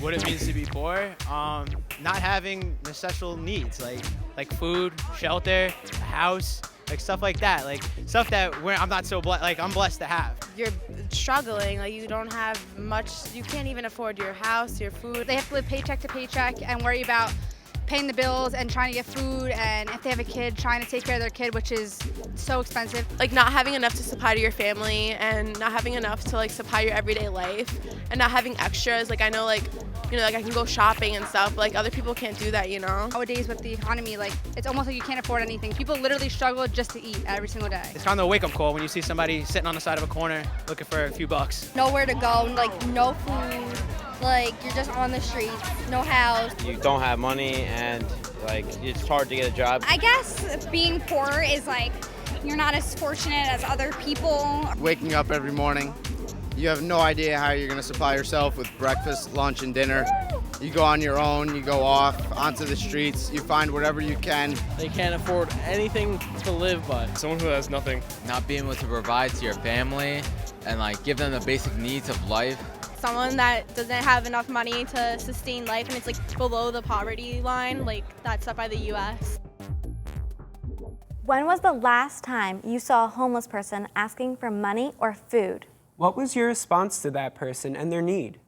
What it means to be poor? Not having essential needs like food, shelter, a house, like stuff like that. Like stuff that I'm not so like I'm blessed to have. You're struggling, like you don't have much, you can't even afford your house, your food. They have to live paycheck to paycheck and worry about paying the bills and trying to get food, and if they have a kid, trying to take care of their kid, which is so expensive. Like not having enough to supply to your family and not having enough to like supply your everyday life and not having extras. Like I know like I can go shopping and stuff, but like other people can't do that, Nowadays with the economy, like it's almost like you can't afford anything. People literally struggle just to eat every single day. It's kind of a wake-up call when you see somebody sitting on the side of a corner looking for a few bucks. Nowhere to go, like no food, like you're just on the streets, no house. You don't have money and like it's hard to get a job. I guess being poor is like you're not as fortunate as other people. Waking up every morning, you have no idea how you're going to supply yourself with breakfast, lunch, and dinner. You go on your own, you go off onto the streets, you find whatever you can. They can't afford anything to live by. Someone who has nothing. Not being able to provide to your family and like give them the basic needs of life. Someone that doesn't have enough money to sustain life and it's like below the poverty line, like that's set by the US. When was the last time you saw a homeless person asking for money or food? What was your response to that person and their need?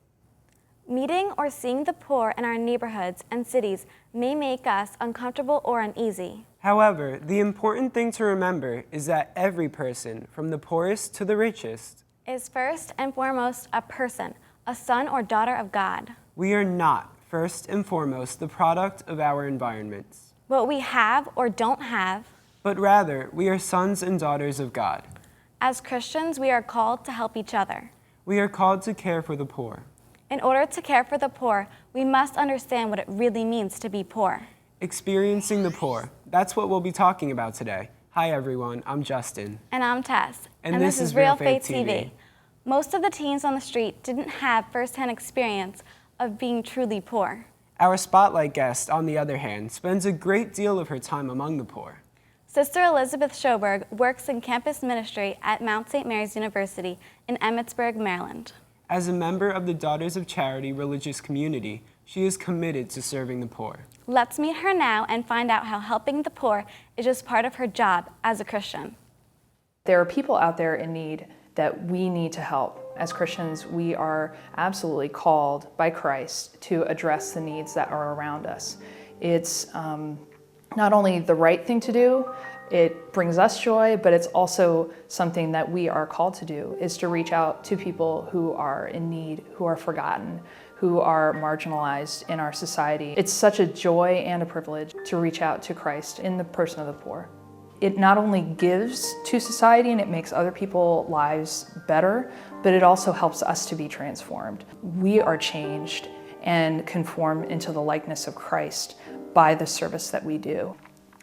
Meeting or seeing the poor in our neighborhoods and cities may make us uncomfortable or uneasy. However, the important thing to remember is that every person, from the poorest to the richest, is first and foremost a person, a son or daughter of God. We are not, first and foremost, the product of our environments. What we have or don't have, but rather, we are sons and daughters of God. As Christians, we are called to help each other. We are called to care for the poor. In order to care for the poor, we must understand what it really means to be poor. Experiencing the poor. That's what we'll be talking about today. Hi everyone, I'm Justin. And I'm Tess. And this is Real Faith TV. Most of the teens on the street didn't have first-hand experience of being truly poor. Our spotlight guest, on the other hand, spends a great deal of her time among the poor. Sister Elizabeth Schoberg works in campus ministry at Mount St. Mary's University in Emmitsburg, Maryland. As a member of the Daughters of Charity religious community, she is committed to serving the poor. Let's meet her now and find out how helping the poor is just part of her job as a Christian. There are people out there in need that we need to help. As Christians, we are absolutely called by Christ to address the needs that are around us. It's not only the right thing to do, it brings us joy, but it's also something that we are called to do, is to reach out to people who are in need, who are forgotten, who are marginalized in our society. It's such a joy and a privilege to reach out to Christ in the person of the poor. It not only gives to society and it makes other people's lives better, but it also helps us to be transformed. We are changed and conform into the likeness of Christ by the service that we do.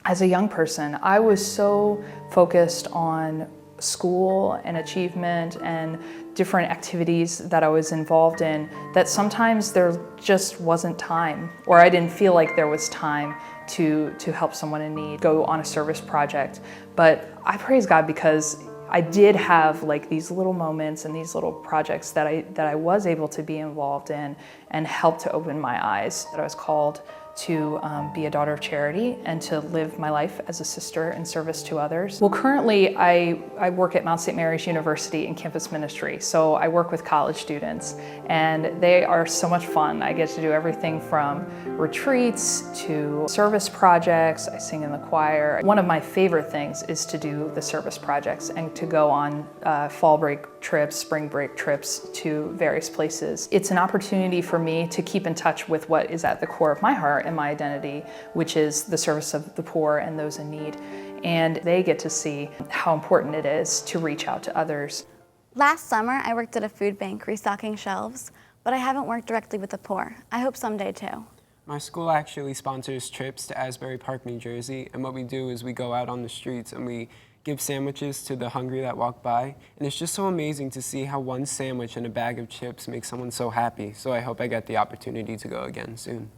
As a young person, I was so focused on school and achievement and different activities that I was involved in that sometimes there just wasn't time, or I didn't feel like there was time to help someone in need, go on a service project. But I praise God because I did have like these little moments and these little projects that I was able to be involved in and help to open my eyes, that I was called to be a daughter of charity and to live my life as a sister in service to others. Well, currently I work at Mount St. Mary's University in campus ministry. So I work with college students and they are so much fun. I get to do everything from retreats to service projects. I sing in the choir. One of my favorite things is to do the service projects and to go on fall break trips, spring break trips to various places. It's an opportunity for me to keep in touch with what is at the core of my heart and my identity, which is the service of the poor and those in need. And they get to see how important it is to reach out to others. Last summer, I worked at a food bank restocking shelves, but I haven't worked directly with the poor. I hope someday too. My school actually sponsors trips to Asbury Park, New Jersey, and what we do is we go out on the streets and we give sandwiches to the hungry that walk by, and it's just so amazing to see how one sandwich and a bag of chips makes someone so happy, so I hope I get the opportunity to go again soon.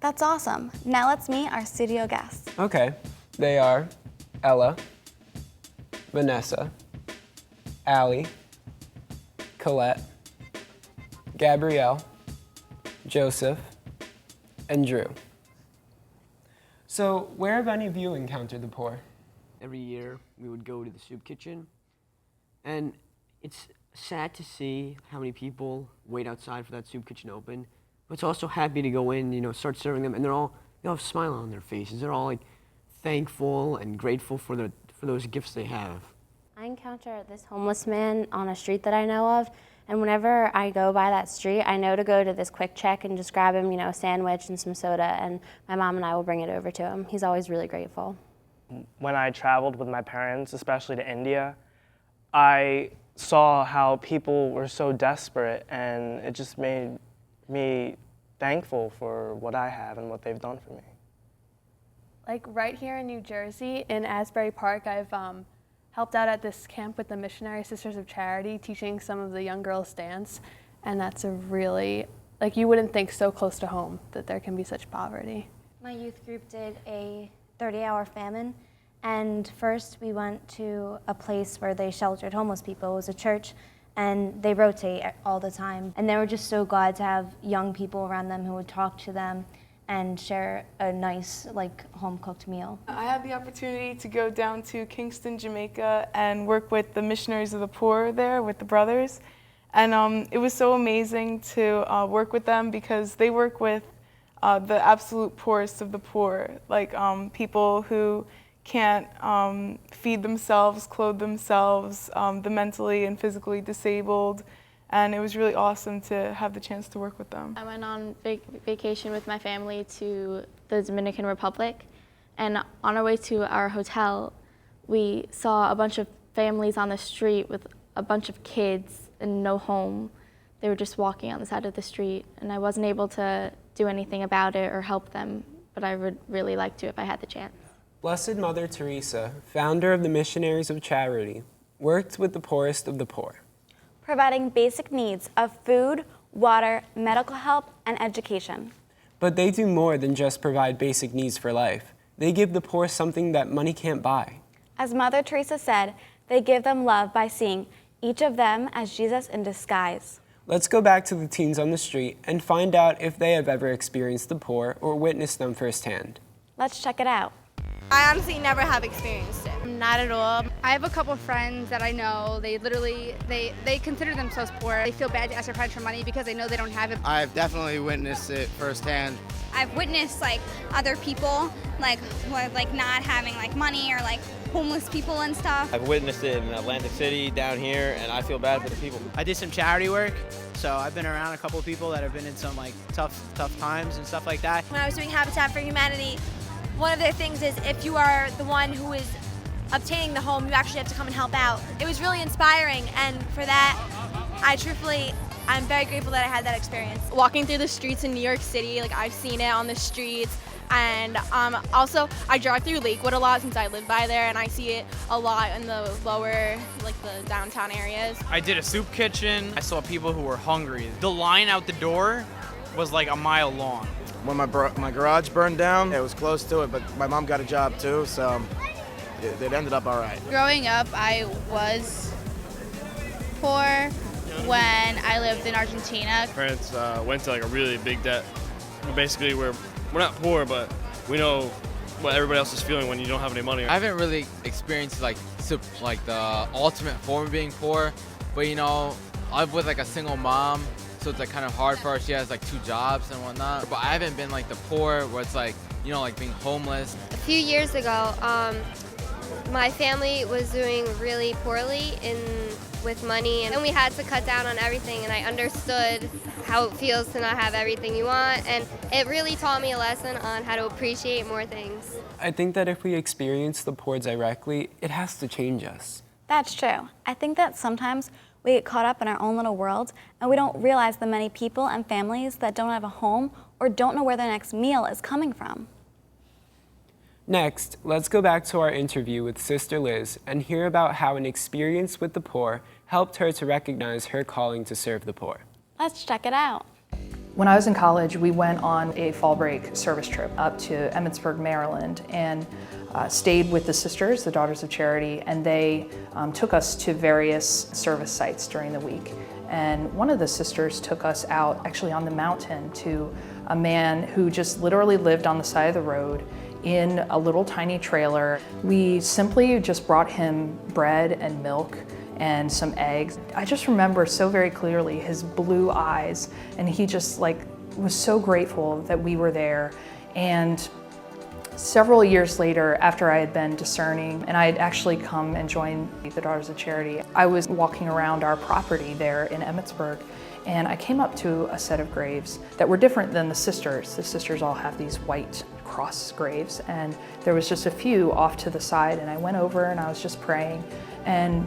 That's awesome. Now let's meet our studio guests. Okay, they are Ella, Vanessa, Allie, Colette, Gabrielle, Joseph, and Drew. So, where have any of you encountered the poor? Every year we would go to the soup kitchen, and it's sad to see how many people wait outside for that soup kitchen to open, but it's also happy to go in, start serving them, and they all have a smile on their faces. They're all like thankful and grateful for those gifts they have. I encounter this homeless man on a street that I know of, and whenever I go by that street, I know to go to this Quick Check and just grab him, a sandwich and some soda, and my mom and I will bring it over to him. He's always really grateful. When I traveled with my parents, especially to India, I saw how people were so desperate, and it just made me thankful for what I have and what they've done for me. Like right here in New Jersey, in Asbury Park, I've helped out at this camp with the Missionary Sisters of Charity, teaching some of the young girls dance, and that's a really, you wouldn't think so close to home that there can be such poverty. My youth group did a 30-hour famine, and first we went to a place where they sheltered homeless people. It was a church, and they rotate all the time, and they were just so glad to have young people around them who would talk to them and share a nice, home-cooked meal. I had the opportunity to go down to Kingston, Jamaica, and work with the Missionaries of the Poor there, with the brothers. And it was so amazing to work with them because they work with the absolute poorest of the poor, people who can't feed themselves, clothe themselves, the mentally and physically disabled. And it was really awesome to have the chance to work with them. I went on vacation with my family to the Dominican Republic, and on our way to our hotel, we saw a bunch of families on the street with a bunch of kids and no home. They were just walking on the side of the street, and I wasn't able to do anything about it or help them, but I would really like to if I had the chance. Blessed Mother Teresa, founder of the Missionaries of Charity, worked with the poorest of the poor, providing basic needs of food, water, medical help, and education. But they do more than just provide basic needs for life. They give the poor something that money can't buy. As Mother Teresa said, they give them love by seeing each of them as Jesus in disguise. Let's go back to the teens on the street and find out if they have ever experienced the poor or witnessed them firsthand. Let's check it out. I honestly never have experienced it. Not at all. I have a couple of friends that I know, they literally, they consider themselves poor. They feel bad to ask their friends for money because they know they don't have it. I've definitely witnessed it firsthand. I've witnessed other people not having money or homeless people and stuff. I've witnessed it in Atlantic City, down here, and I feel bad for the people. I did some charity work, so I've been around a couple of people that have been in some tough times and stuff like that. When I was doing Habitat for Humanity, one of their things is if you are the one who is obtaining the home, you actually have to come and help out. It was really inspiring, and for that, I'm very grateful that I had that experience. Walking through the streets in New York City, I've seen it on the streets, and also I drive through Lakewood a lot since I live by there, and I see it a lot in the lower, the downtown areas. I did a soup kitchen. I saw people who were hungry. The line out the door was a mile long. When my garage burned down, it was close to it, but my mom got a job too, so it ended up all right. Growing up, I was poor when I lived in Argentina. Parents went to a really big debt. Basically, we're not poor, but we know what everybody else is feeling when you don't have any money. I haven't really experienced the ultimate form of being poor, but I live with a single mom. So it's kind of hard for her. She has 2 jobs and whatnot. But I haven't been the poor where it's being homeless. A few years ago, my family was doing really poorly with money, and we had to cut down on everything, and I understood how it feels to not have everything you want, and it really taught me a lesson on how to appreciate more things. I think that if we experience the poor directly, it has to change us. That's true. I think that sometimes we get caught up in our own little world, and we don't realize the many people and families that don't have a home or don't know where their next meal is coming from. Next, let's go back to our interview with Sister Liz and hear about how an experience with the poor helped her to recognize her calling to serve the poor. Let's check it out. When I was in college, we went on a fall break service trip up to Emmitsburg, Maryland, and stayed with the sisters, the Daughters of Charity, and they took us to various service sites during the week. And one of the sisters took us out actually on the mountain to a man who just literally lived on the side of the road in a little tiny trailer. We simply just brought him bread and milk and some eggs. I just remember so very clearly his blue eyes, and he just was so grateful that we were there. And several years later, after I had been discerning and I had actually come and joined the Daughters of Charity, I was walking around our property there in Emmitsburg, and I came up to a set of graves that were different than the sisters. The sisters all have these white cross graves, and there was just a few off to the side, and I went over and I was just praying, and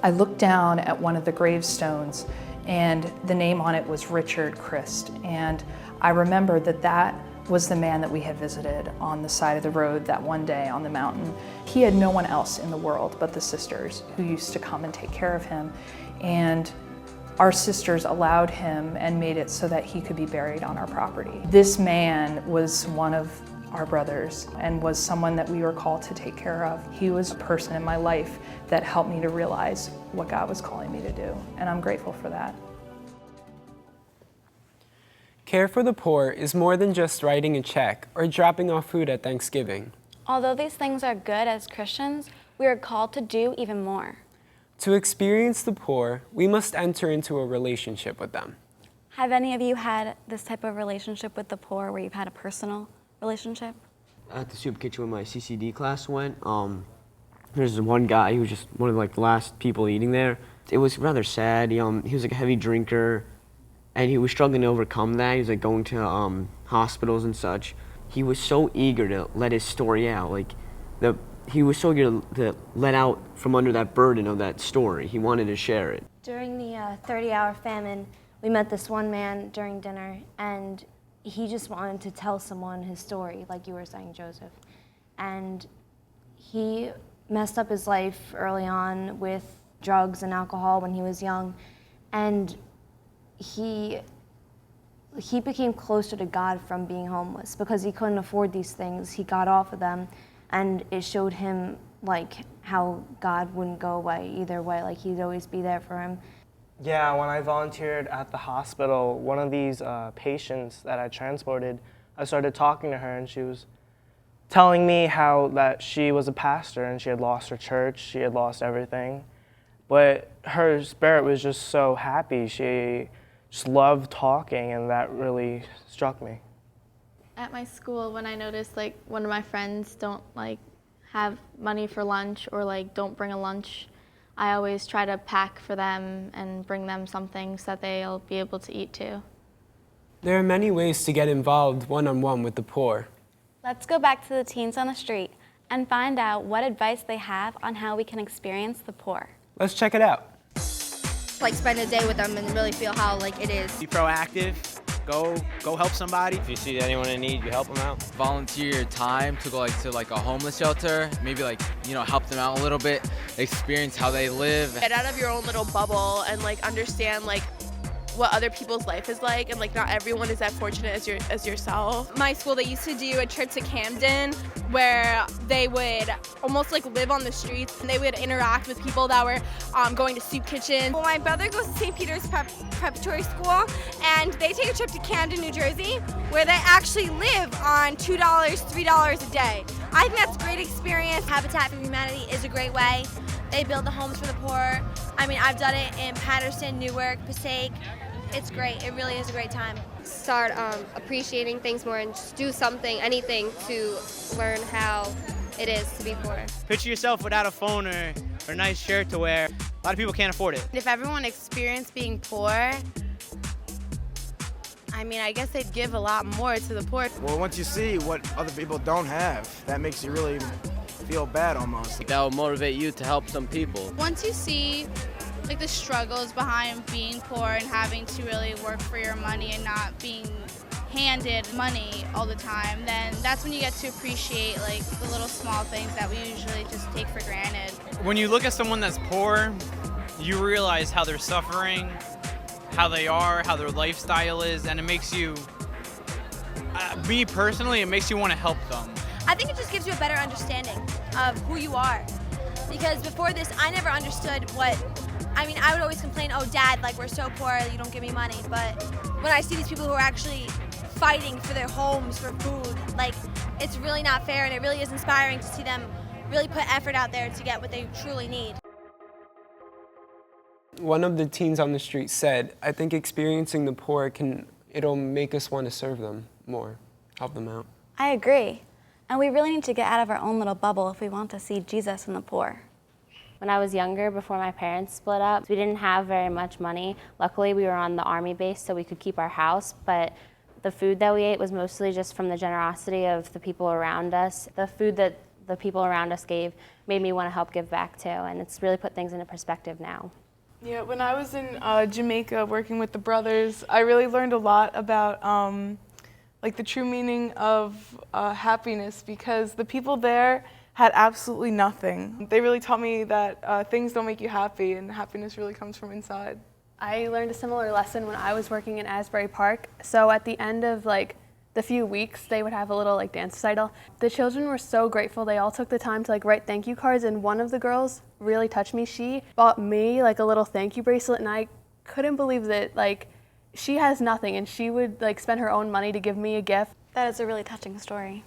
I looked down at one of the gravestones, and the name on it was Richard Christ, and I remembered that that was the man that we had visited on the side of the road that one day on the mountain. He had no one else in the world but the sisters who used to come and take care of him, and our sisters allowed him and made it so that he could be buried on our property. This man was one of our brothers and was someone that we were called to take care of. He was a person in my life that helped me to realize what God was calling me to do, and I'm grateful for that. Care for the poor is more than just writing a check or dropping off food at Thanksgiving. Although these things are good as Christians, we are called to do even more. To experience the poor, we must enter into a relationship with them. Have any of you had this type of relationship with the poor where you've had a personal relationship? At the soup kitchen when my CCD class went, there's one guy who was just one of the last people eating there. It was rather sad. He was a heavy drinker, and he was struggling to overcome that. He was going to hospitals and such. He was so eager to let his story out. He was so eager to let out from under that burden of that story. He wanted to share it. During the 30-hour famine, we met this one man during dinner, and he just wanted to tell someone his story, like you were saying, Joseph. And he messed up his life early on with drugs and alcohol when he was young, and he became closer to God from being homeless because he couldn't afford these things. He got off of them, and it showed him how God wouldn't go away either way. He'd always be there for him. Yeah, when I volunteered at the hospital, one of these patients that I transported, I started talking to her, and she was telling me how that she was a pastor and she had lost her church, she had lost everything, but her spirit was just so happy. She just loved talking, and that really struck me. At my school, when I noticed one of my friends don't have money for lunch or don't bring a lunch, I always try to pack for them and bring them something so that they'll be able to eat too. There are many ways to get involved one-on-one with the poor. Let's go back to the teens on the street and find out what advice they have on how we can experience the poor. Let's check it out. Spend a day with them and really feel how it is. Be proactive. Go help somebody. If you see anyone in need, you help them out. Volunteer your time to go to a homeless shelter, maybe help them out a little bit, experience how they live. Get out of your own little bubble and understand what other people's life is like, and not everyone is that fortunate as yourself. My school, they used to do a trip to Camden where they would almost live on the streets, and they would interact with people that were going to soup kitchens. Well, my brother goes to St. Peter's Preparatory School, and they take a trip to Camden, New Jersey, where they actually live on $2, $3 a day. I think that's a great experience. Habitat for Humanity is a great way. They build the homes for the poor. I mean, I've done it in Patterson, Newark, Passaic. It's great. It really is a great time. Start appreciating things more and just do something, anything to learn how it is to be poor. Picture yourself without a phone or a nice shirt to wear. A lot of people can't afford it. If everyone experienced being poor, I guess they'd give a lot more to the poor. Well, once you see what other people don't have, that makes you really feel bad almost. That will motivate you to help some people. Once you see the struggles behind being poor and having to really work for your money and not being handed money all the time, then that's when you get to appreciate the little small things that we usually just take for granted. When you look at someone that's poor, you realize how they're suffering, how they are, how their lifestyle is, and it makes you, me personally, it makes you want to help them. I think it just gives you a better understanding of who you are. Because before this, I never understood what I mean, I would always complain, oh, Dad, like, we're so poor, you don't give me money. But when I see these people who are actually fighting for their homes, for food, like, it's really not fair, and it really is inspiring to see them really put effort out there to get what they truly need. One of the teens on the street said, I think experiencing the poor it'll make us want to serve them more, help them out. I agree. And we really need to get out of our own little bubble if we want to see Jesus in the poor. When I was younger, before my parents split up, we didn't have very much money. Luckily, we were on the Army base, so we could keep our house, but the food that we ate was mostly just from the generosity of the people around us. The food that the people around us gave made me want to help give back too, and it's really put things into perspective now. Yeah, when I was in Jamaica working with the brothers, I really learned a lot about like the true meaning of happiness, because the people there had absolutely nothing. They really taught me that things don't make you happy, and happiness really comes from inside. I learned a similar lesson when I was working in Asbury Park. So at the end of the few weeks, they would have a little dance recital. The children were so grateful. They all took the time to write thank you cards, and one of the girls really touched me. She bought me a little thank you bracelet, and I couldn't believe that she has nothing, and she would spend her own money to give me a gift. That is a really touching story.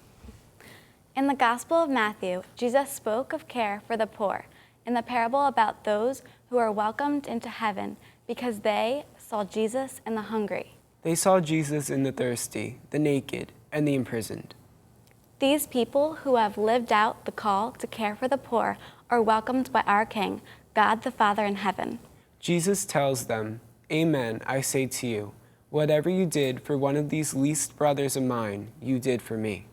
In the Gospel of Matthew, Jesus spoke of care for the poor in the parable about those who are welcomed into heaven because they saw Jesus in the hungry. They saw Jesus in the thirsty, the naked, and the imprisoned. These people who have lived out the call to care for the poor are welcomed by our King, God the Father in heaven. Jesus tells them, Amen, I say to you, whatever you did for one of these least brothers of mine, you did for me.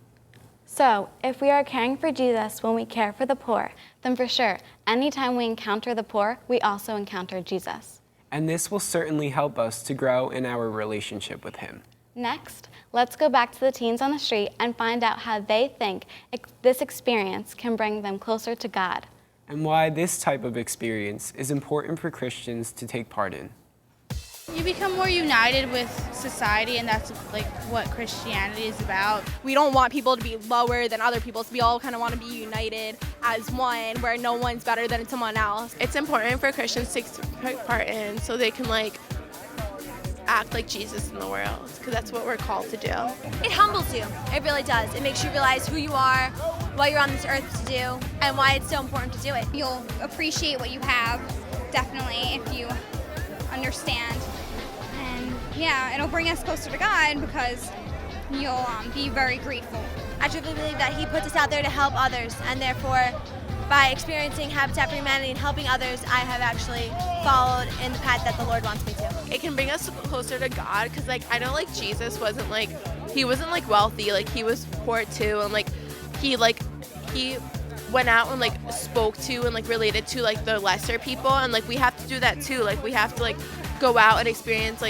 So, if we are caring for Jesus when we care for the poor, then for sure, anytime we encounter the poor, we also encounter Jesus. And this will certainly help us to grow in our relationship with him. Next, let's go back to the teens on the street and find out how they think this experience can bring them closer to God. And why this type of experience is important for Christians to take part in. You become more united with society, and that's what Christianity is about. We don't want people to be lower than other people, so we all kind of want to be united as one, where no one's better than someone else. It's important for Christians to take part in so they can act like Jesus in the world, because that's what we're called to do. It humbles you. It really does. It makes you realize who you are, what you're on this earth to do, and why it's so important to do it. You'll appreciate what you have, definitely, if you understand. And yeah, it'll bring us closer to God because you'll be very grateful. I truly believe that He puts us out there to help others, and therefore, by experiencing Habitat for Humanity and helping others, I have actually followed in the path that the Lord wants me to. It can bring us closer to God, because I know Jesus wasn't he wasn't wealthy, he was poor too, and he went out and spoke to and related to the lesser people, and we have to do that too. We have to go out and experience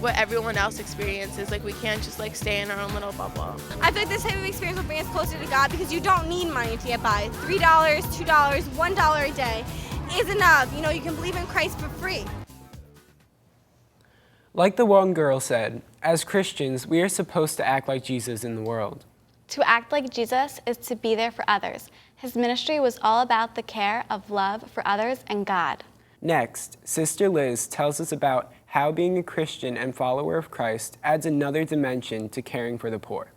what everyone else experiences. We can't just stay in our own little bubble. I feel this type of experience will bring us closer to God, because you don't need money to get by. $3, $2, $1 a day is enough. You can believe in Christ for free. Like the one girl said, as Christians, we are supposed to act like Jesus in the world. To act like Jesus is to be there for others. His ministry was all about the care of love for others and God. Next, Sister Liz tells us about how being a Christian and follower of Christ adds another dimension to caring for the poor.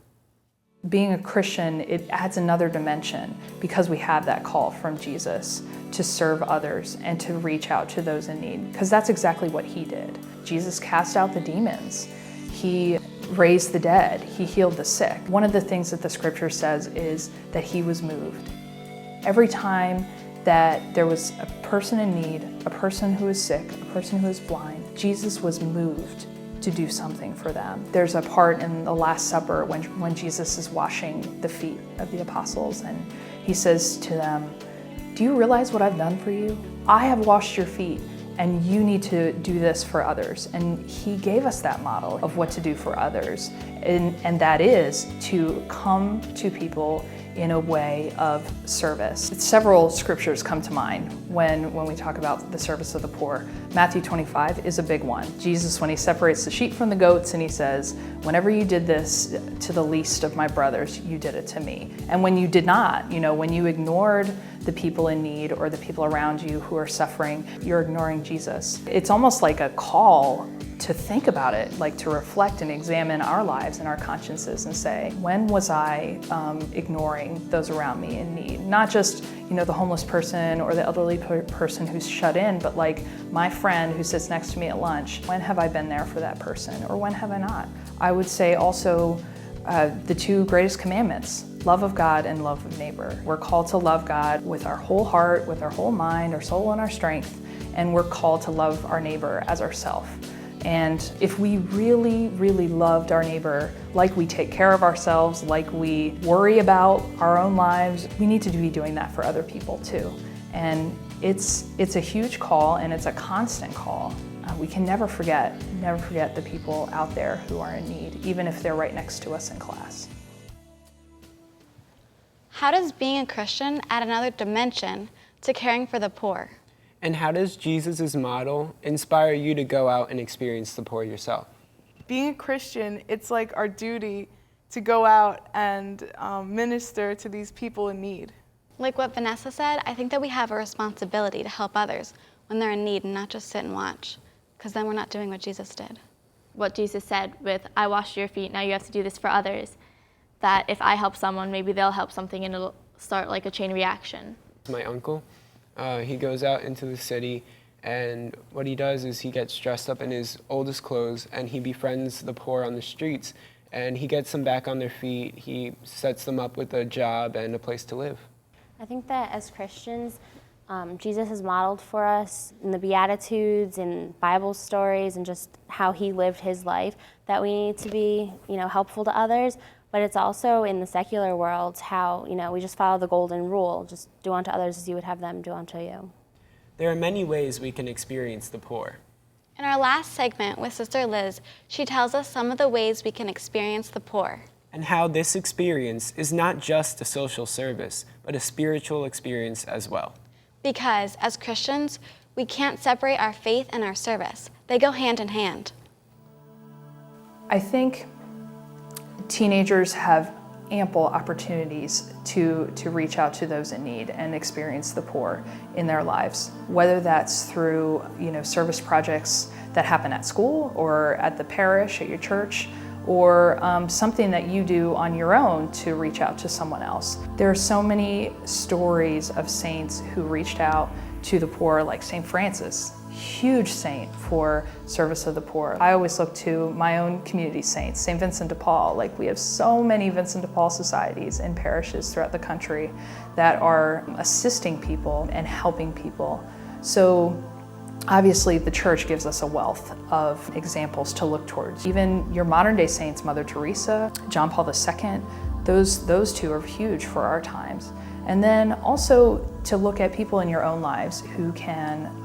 Being a Christian, it adds another dimension because we have that call from Jesus to serve others and to reach out to those in need, because that's exactly what he did. Jesus cast out the demons. He raised the dead. He healed the sick. One of the things that the scripture says is that he was moved. Every time that there was a person in need, a person who was sick, a person who was blind, Jesus was moved to do something for them. There's a part in the Last Supper when Jesus is washing the feet of the apostles, and he says to them, "Do you realize what I've done for you? I have washed your feet, and you need to do this for others." And he gave us that model of what to do for others, and that is to come to people in a way of service. Several scriptures come to mind when we talk about the service of the poor. Matthew 25 is a big one. Jesus, when he separates the sheep from the goats, and he says, "Whenever you did this to the least of my brothers, you did it to me." And when you did not, when you ignored the people in need or the people around you who are suffering, you're ignoring Jesus. It's almost like a call to think about it, like to reflect and examine our lives and our consciences and say, when was I ignoring those around me in need? Not just, the homeless person or the elderly person who's shut in, but like my friend who sits next to me at lunch. When have I been there for that person, or when have I not? I would say also the two greatest commandments, love of God and love of neighbor. We're called to love God with our whole heart, with our whole mind, our soul, and our strength, and we're called to love our neighbor as ourselves. And if we really, really loved our neighbor, like we take care of ourselves, like we worry about our own lives, we need to be doing that for other people too. And it's a huge call, and it's a constant call. We can never forget the people out there who are in need, even if they're right next to us in class. How does being a Christian add another dimension to caring for the poor? And how does Jesus' model inspire you to go out and experience the poor yourself? Being a Christian, it's like our duty to go out and minister to these people in need. Like what Vanessa said, I think that we have a responsibility to help others when they're in need and not just sit and watch, because then we're not doing what Jesus did. What Jesus said with, I washed your feet, now you have to do this for others. That if I help someone, maybe they'll help something and it'll start like a chain reaction. My uncle, he goes out into the city, and what he does is he gets dressed up in his oldest clothes and he befriends the poor on the streets, and he gets them back on their feet. He sets them up with a job and a place to live. I think that as Christians, Jesus has modeled for us in the Beatitudes and Bible stories and just how he lived his life that we need to be, helpful to others. But it's also in the secular world how, we just follow the golden rule. Just do unto others as you would have them do unto you. There are many ways we can experience the poor. In our last segment with Sister Liz, she tells us some of the ways we can experience the poor. And how this experience is not just a social service, but a spiritual experience as well. Because as Christians, we can't separate our faith and our service. They go hand in hand. I think teenagers have ample opportunities to reach out to those in need and experience the poor in their lives, whether that's through service projects that happen at school or at the parish, at your church, or something that you do on your own to reach out to someone else. There are so many stories of saints who reached out to the poor, like St. Francis, huge saint for service of the poor. I always look to my own community saints, St. Vincent de Paul. Like, we have so many Vincent de Paul societies in parishes throughout the country that are assisting people and helping people. So obviously the church gives us a wealth of examples to look towards. Even your modern day saints, Mother Teresa, John Paul II, those two are huge for our times. And then also to look at people in your own lives who can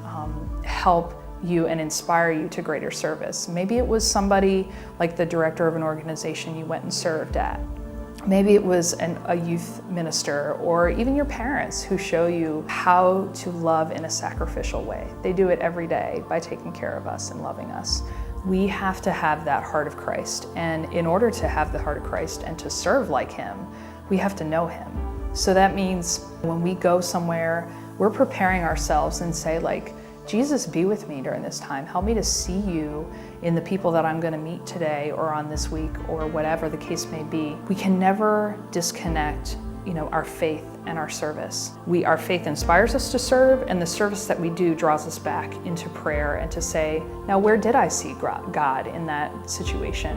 help you and inspire you to greater service. Maybe it was somebody like the director of an organization you went and served at. Maybe it was a youth minister, or even your parents who show you how to love in a sacrificial way. They do it every day by taking care of us and loving us. We have to have that heart of Christ, and in order to have the heart of Christ and to serve like him, we have to know him. So that means when we go somewhere, we're preparing ourselves and say, like, Jesus, be with me during this time. Help me to see you in the people that I'm going to meet today or on this week or whatever the case may be. We can never disconnect, our faith and our service. Our faith inspires us to serve, and the service that we do draws us back into prayer and to say, now where did I see God in that situation?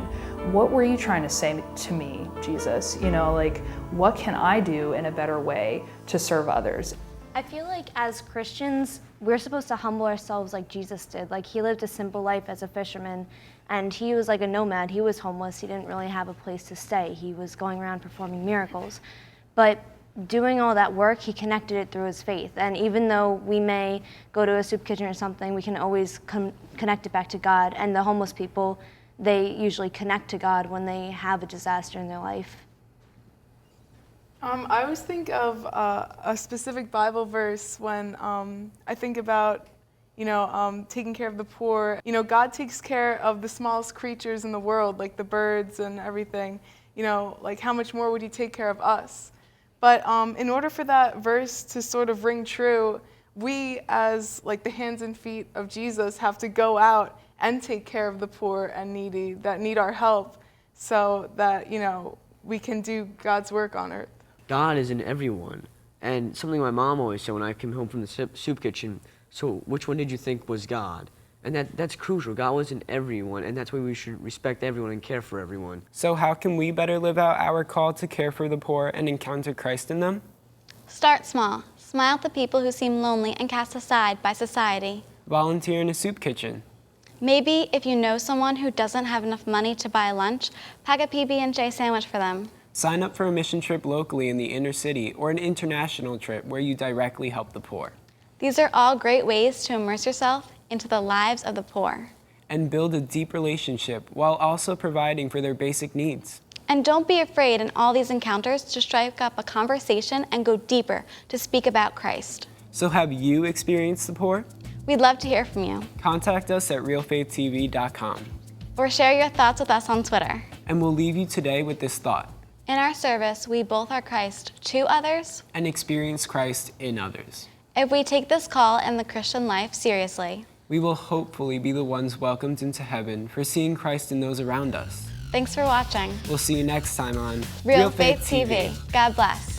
What were you trying to say to me, Jesus? What can I do in a better way to serve others? I feel like as Christians, we're supposed to humble ourselves like Jesus did. Like, he lived a simple life as a fisherman, and he was like a nomad. He was homeless. He didn't really have a place to stay. He was going around performing miracles. But doing all that work, he connected it through his faith. And even though we may go to a soup kitchen or something, we can always connect it back to God. And the homeless people, they usually connect to God when they have a disaster in their life. I always think of a specific Bible verse when I think about, taking care of the poor. God takes care of the smallest creatures in the world, like the birds and everything. Like, how much more would he take care of us? But in order for that verse to sort of ring true, we as like the hands and feet of Jesus have to go out and take care of the poor and needy that need our help so that, you know, we can do God's work on earth. God is in everyone. And something my mom always said when I came home from the soup kitchen, so which one did you think was God? And that's crucial. God was in everyone, and that's why we should respect everyone and care for everyone. So how can we better live out our call to care for the poor and encounter Christ in them? Start small. Smile at the people who seem lonely and cast aside by society. Volunteer in a soup kitchen. Maybe if you know someone who doesn't have enough money to buy lunch, pack a PB&J sandwich for them. Sign up for a mission trip locally in the inner city or an international trip where you directly help the poor. These are all great ways to immerse yourself into the lives of the poor. And build a deep relationship while also providing for their basic needs. And don't be afraid in all these encounters to strike up a conversation and go deeper to speak about Christ. So have you experienced the poor? We'd love to hear from you. Contact us at realfaithtv.com. Or share your thoughts with us on Twitter. And we'll leave you today with this thought. In our service, we both are Christ to others and experience Christ in others. If we take this call in the Christian life seriously, we will hopefully be the ones welcomed into heaven for seeing Christ in those around us. Thanks for watching. We'll see you next time on Real Faith TV. God bless.